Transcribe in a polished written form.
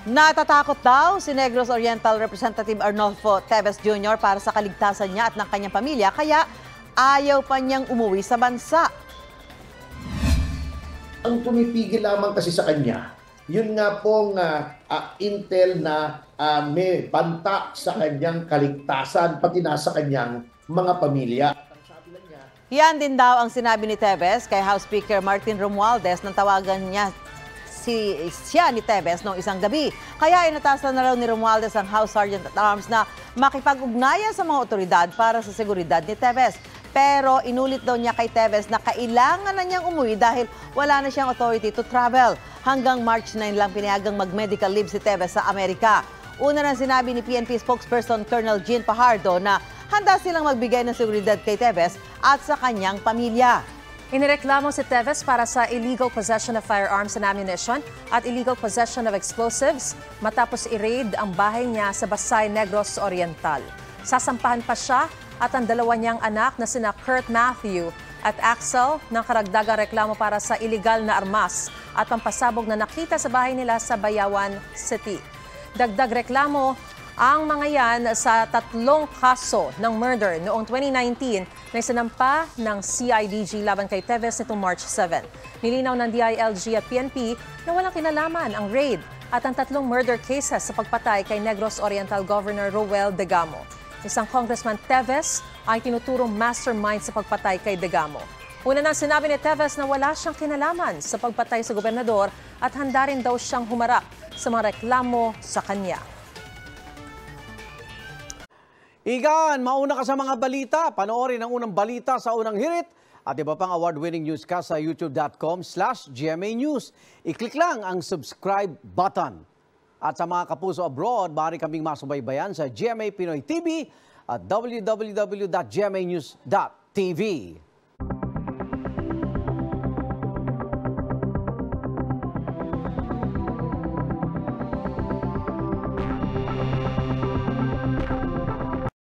Natatakot daw si Negros Oriental Representative Arnolfo Teves Jr. para sa kaligtasan niya at ng kanyang pamilya, kaya ayaw pa niyang umuwi sa bansa. Ang pumipigil lamang kasi sa kanya, yun nga pong intel na may banta sa kanyang kaligtasan, pati na sa kanyang mga pamilya. Yan din daw ang sinabi ni Teves kay House Speaker Martin Romualdez nang tawagan niya siya ni Teves noong isang gabi. Kaya inatasan na raw ni Romualdez ang House Sergeant at Arms na makipag-ugnayan sa mga otoridad para sa seguridad ni Teves. Pero inulit daw niya kay Teves na kailangan na niyang umuwi dahil wala na siyang authority to travel. Hanggang March 9 lang pinayagang mag-medical leave si Teves sa Amerika. Una nang sinabi ni PNP spokesperson Colonel Jean Pajardo na handa silang magbigay ng seguridad kay Teves at sa kanyang pamilya. Inireklamo si Teves para sa illegal possession of firearms and ammunition at illegal possession of explosives matapos i-raid ang bahay niya sa Basay, Negros Oriental. Sasampahan pa siya at ang dalawa niyang anak na sina Kurt Matthew at Axel ng karagdagang reklamo para sa illegal na armas at pampasabog na nakita sa bahay nila sa Bayawan City. Dagdag reklamo ang mga yan sa 3 kaso ng murder noong 2019 na isinampa ng CIDG laban kay Teves nitong March 7. Nilinaw ng DILG at PNP na walang kinalaman ang raid at ang 3 murder cases sa pagpatay kay Negros Oriental Governor Roel Degamo. Isang Congressman Teves ay tinuturong mastermind sa pagpatay kay Degamo. Una nang sinabi ni Teves na wala siyang kinalaman sa pagpatay sa gobernador at handa rin daw siyang humarap sa mga reklamo sa kanya. Igan, mauna ka sa mga balita. Panoorin ang unang balita sa unang hirit at iba pang award-winning newscast sa youtube.com/GMA News. I-click lang ang subscribe button. At sa mga kapuso abroad, maaari kaming masubaybayan sa GMA Pinoy TV at www.gmanews.tv.